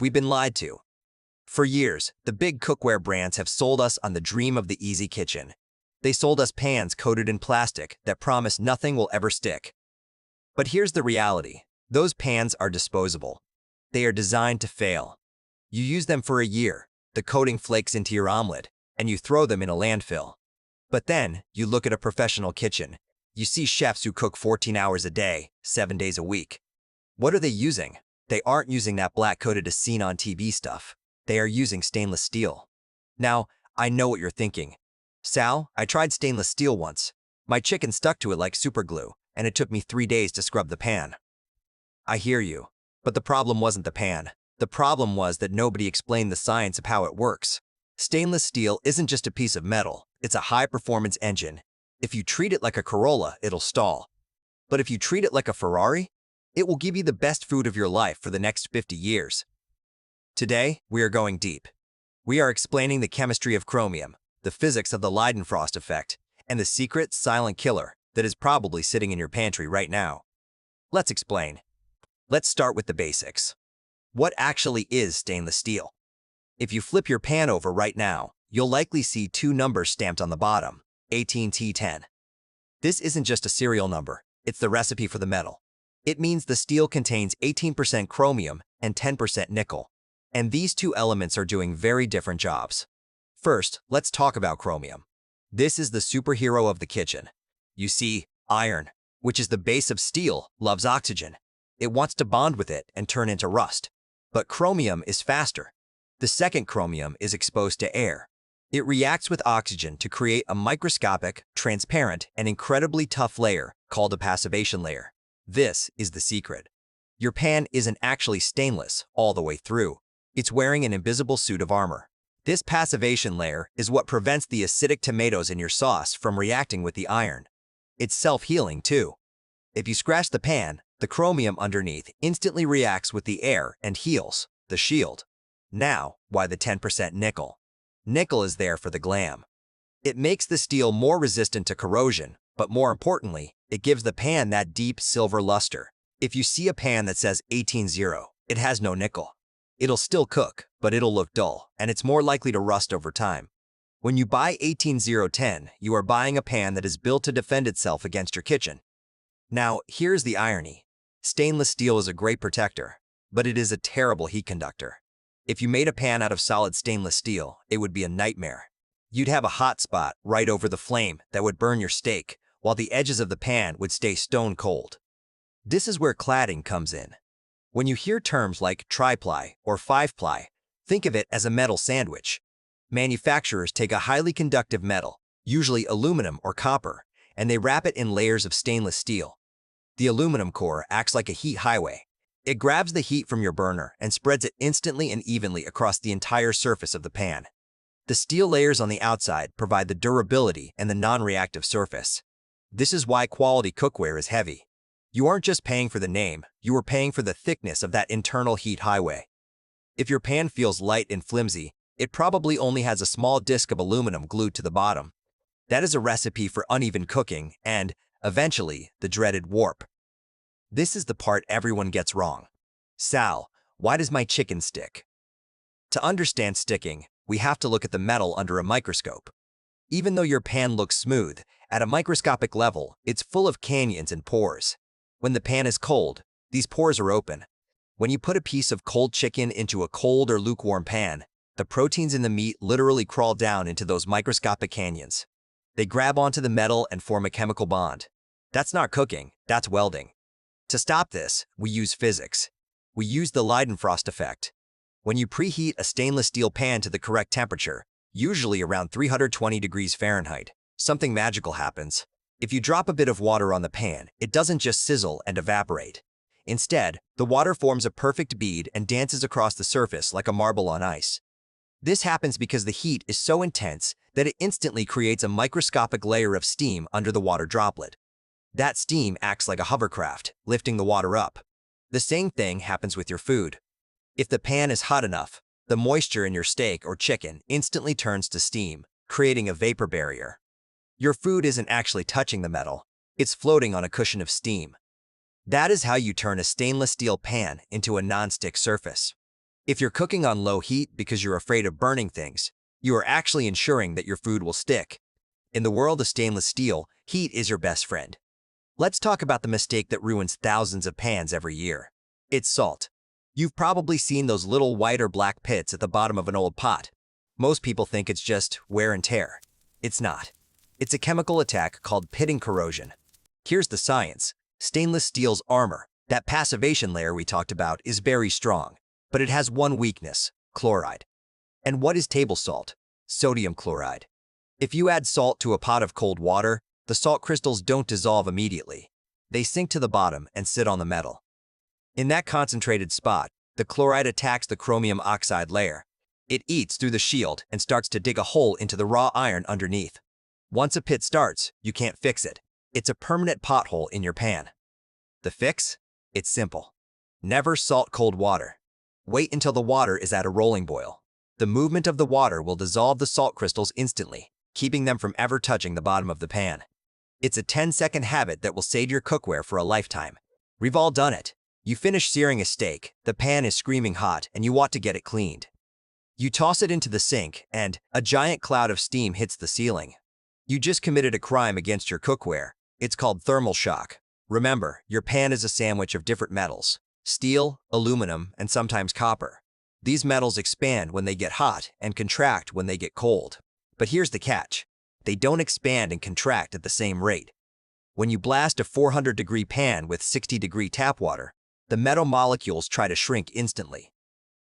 We've been lied to. For years, the big cookware brands have sold us on the dream of the easy kitchen. They sold us pans coated in plastic that promise nothing will ever stick. But here's the reality. Those pans are disposable. They are designed to fail. You use them for a year, the coating flakes into your omelet, and you throw them in a landfill. But then, you look at a professional kitchen. You see chefs who cook 14 hours a day, 7 days a week. What are they using? They aren't using that black-coated as seen on TV stuff. They are using stainless steel. Now, I know what you're thinking. Sal, I tried stainless steel once. My chicken stuck to it like superglue, and it took me 3 days to scrub the pan. I hear you. But the problem wasn't the pan. The problem was that nobody explained the science of how it works. Stainless steel isn't just a piece of metal. It's a high-performance engine. If you treat it like a Corolla, it'll stall. But if you treat it like a Ferrari, it will give you the best food of your life for the next 50 years. Today, we are going deep. We are explaining the chemistry of chromium, the physics of the Leidenfrost Effect, and the secret, silent killer that is probably sitting in your pantry right now. Let's explain. Let's start with the basics. What actually is stainless steel? If you flip your pan over right now, you'll likely see 2 numbers stamped on the bottom, 18T10. This isn't just a serial number, it's the recipe for the metal. It means the steel contains 18% chromium and 10% nickel, and these 2 elements are doing very different jobs. First, let's talk about chromium. This is the superhero of the kitchen. You see, iron, which is the base of steel, loves oxygen. It wants to bond with it and turn into rust. But chromium is faster. The second chromium is exposed to air. It reacts with oxygen to create a microscopic, transparent, and incredibly tough layer called a passivation layer. This is the secret. Your pan isn't actually stainless all the way through. It's wearing an invisible suit of armor. This passivation layer is what prevents the acidic tomatoes in your sauce from reacting with the iron. It's self-healing too. If you scratch the pan, the chromium underneath instantly reacts with the air and heals the shield. Now, why the 10% nickel? Nickel is there for the glam. It makes the steel more resistant to corrosion, but more importantly, it gives the pan that deep silver luster. If you see a pan that says 18-0, it has no nickel. It'll still cook, but it'll look dull, and it's more likely to rust over time. When you buy 18-010, you are buying a pan that is built to defend itself against your kitchen. Now, here's the irony. Stainless steel is a great protector, but it is a terrible heat conductor. If you made a pan out of solid stainless steel, it would be a nightmare. You'd have a hot spot right over the flame that would burn your steak, while the edges of the pan would stay stone cold. This is where cladding comes in. When you hear terms like Tri-Ply or 5-ply, think of it as a metal sandwich. Manufacturers take a highly conductive metal, usually aluminum or copper, and they wrap it in layers of stainless steel. The aluminum core acts like a heat highway. It grabs the heat from your burner and spreads it instantly and evenly across the entire surface of the pan. The steel layers on the outside provide the durability and the non-reactive surface. This is why quality cookware is heavy. You aren't just paying for the name, you are paying for the thickness of that internal heat highway. If your pan feels light and flimsy, it probably only has a small disc of aluminum glued to the bottom. That is a recipe for uneven cooking and, eventually, the dreaded warp. This is the part everyone gets wrong. Sal, why does my chicken stick? To understand sticking, we have to look at the metal under a microscope. Even though your pan looks smooth, at a microscopic level, it's full of canyons and pores. When the pan is cold, these pores are open. When you put a piece of cold chicken into a cold or lukewarm pan, the proteins in the meat literally crawl down into those microscopic canyons. They grab onto the metal and form a chemical bond. That's not cooking, that's welding. To stop this, we use physics. We use the Leidenfrost Effect. When you preheat a stainless steel pan to the correct temperature, usually around 320 degrees Fahrenheit, something magical happens. If you drop a bit of water on the pan, it doesn't just sizzle and evaporate. Instead, the water forms a perfect bead and dances across the surface like a marble on ice. This happens because the heat is so intense that it instantly creates a microscopic layer of steam under the water droplet. That steam acts like a hovercraft, lifting the water up. The same thing happens with your food. If the pan is hot enough, the moisture in your steak or chicken instantly turns to steam, creating a vapor barrier. Your food isn't actually touching the metal, it's floating on a cushion of steam. That is how you turn a stainless steel pan into a non-stick surface. If you're cooking on low heat because you're afraid of burning things, you are actually ensuring that your food will stick. In the world of stainless steel, heat is your best friend. Let's talk about the mistake that ruins thousands of pans every year. It's salt. You've probably seen those little white or black pits at the bottom of an old pot. Most people think it's just wear and tear. It's not. It's a chemical attack called pitting corrosion. Here's the science. Stainless steel's armor, that passivation layer we talked about, is very strong. But it has one weakness: chloride. And what is table salt? Sodium chloride. If you add salt to a pot of cold water, the salt crystals don't dissolve immediately. They sink to the bottom and sit on the metal. In that concentrated spot, the chloride attacks the chromium oxide layer. It eats through the shield and starts to dig a hole into the raw iron underneath. Once a pit starts, you can't fix it. It's a permanent pothole in your pan. The fix? It's simple. Never salt cold water. Wait until the water is at a rolling boil. The movement of the water will dissolve the salt crystals instantly, keeping them from ever touching the bottom of the pan. It's a 10-second habit that will save your cookware for a lifetime. We've all done it. You finish searing a steak, the pan is screaming hot, and you want to get it cleaned. You toss it into the sink, and a giant cloud of steam hits the ceiling. You just committed a crime against your cookware. It's called thermal shock. Remember, your pan is a sandwich of different metals: steel, aluminum, and sometimes copper. These metals expand when they get hot and contract when they get cold. But here's the catch. They don't expand and contract at the same rate. When you blast a 400-degree pan with 60-degree tap water, the metal molecules try to shrink instantly.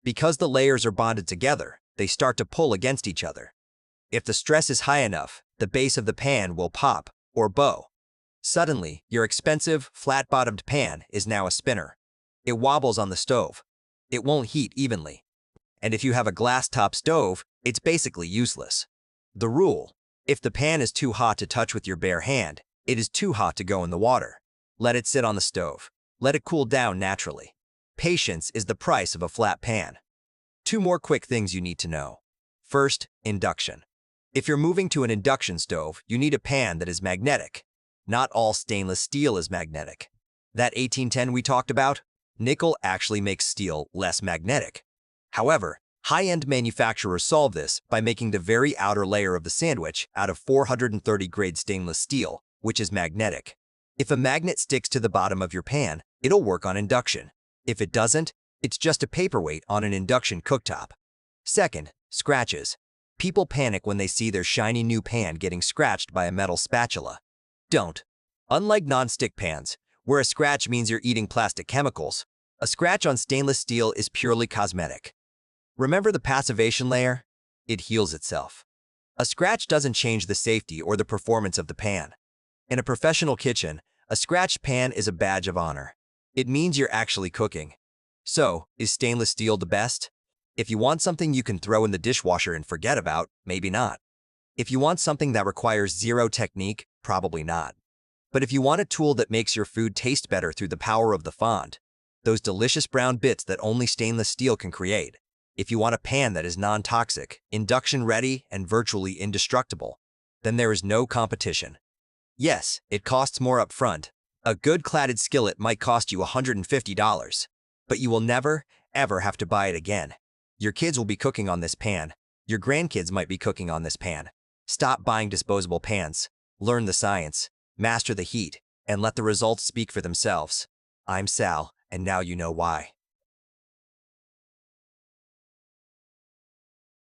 Because the layers are bonded together, they start to pull against each other. If the stress is high enough, the base of the pan will pop or bow. Suddenly, your expensive, flat-bottomed pan is now a spinner. It wobbles on the stove. It won't heat evenly. And if you have a glass-top stove, it's basically useless. The rule: if the pan is too hot to touch with your bare hand, it is too hot to go in the water. Let it sit on the stove. Let it cool down naturally. Patience is the price of a flat pan. 2 more quick things you need to know. First, induction. If you're moving to an induction stove, you need a pan that is magnetic. Not all stainless steel is magnetic. That 1810 we talked about? Nickel actually makes steel less magnetic. However, high-end manufacturers solve this by making the very outer layer of the sandwich out of 430-grade stainless steel, which is magnetic. If a magnet sticks to the bottom of your pan, it'll work on induction. If it doesn't, it's just a paperweight on an induction cooktop. Second, scratches. People panic when they see their shiny new pan getting scratched by a metal spatula. Don't. Unlike non-stick pans, where a scratch means you're eating plastic chemicals, a scratch on stainless steel is purely cosmetic. Remember the passivation layer? It heals itself. A scratch doesn't change the safety or the performance of the pan. In a professional kitchen, a scratched pan is a badge of honor. It means you're actually cooking. So, is stainless steel the best? If you want something you can throw in the dishwasher and forget about, maybe not. If you want something that requires zero technique, probably not. But if you want a tool that makes your food taste better through the power of the fond, those delicious brown bits that only stainless steel can create, if you want a pan that is non-toxic, induction-ready, and virtually indestructible, then there is no competition. Yes, it costs more up front. A good cladded skillet might cost you $150, but you will never, ever have to buy it again. Your kids will be cooking on this pan. Your grandkids might be cooking on this pan. Stop buying disposable pans. Learn the science, master the heat, and let the results speak for themselves. I'm Sal, and now you know why.